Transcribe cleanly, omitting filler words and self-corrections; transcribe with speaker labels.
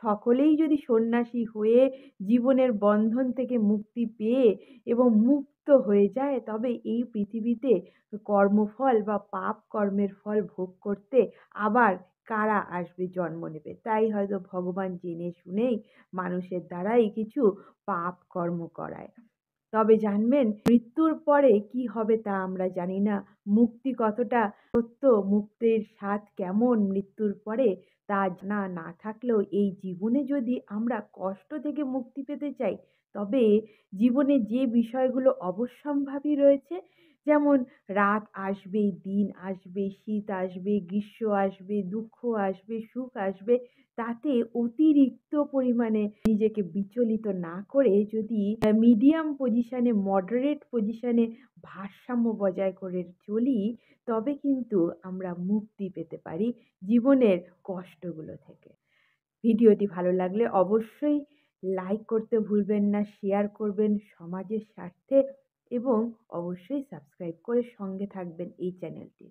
Speaker 1: সকলেই যদি সন্ন্যাসী হয়ে জীবনের বন্ধন থেকে মুক্তি পেয়ে এবং মুক্ত হয়ে যায়, তবে এই পৃথিবীতে কর্মফল বা পাপ কর্মের ফল ভোগ করতে আবার কারা আসবে, জন্ম নেবে? তাই হয়তো ভগবান জেনে শুনেই মানুষের দ্বারাই কিছু পাপ কর্ম করায়। তবে জানবেন, মৃত্যুর পরে কি হবে তা আমরা জানি না। মুক্তি কতটা সত্য, মুক্তির স্বাদ কেমন মৃত্যুর পরে, তা জানা না থাকলেও এই জীবনে যদি আমরা কষ্ট থেকে মুক্তি পেতে চাই, তবে জীবনে যে বিষয়গুলো অবশ্যম্ভাবী রয়েছে, যেমন রাত আসবে, দিন আসবে, শীত আসবে, গ্রীষ্ম আসবে, দুঃখ আসবে, সুখ আসবে, তাতে অতিরিক্ত পরিমাণে নিজেকে বিচলিত না করে যদি মিডিয়াম পজিশনে, মডারেট পজিশনে ভারসাম্য বজায় করে চলি, তবে কিন্তু আমরা মুক্তি পেতে পারি জীবনের কষ্টগুলো থেকে। ভিডিওটি ভালো লাগলে অবশ্যই লাইক করতে ভুলবেন না, শেয়ার করবেন সমাজের স্বার্থে এবং অবশ্যই সাবস্ক্রাইব করে সঙ্গে থাকবেন এই চ্যানেলটি।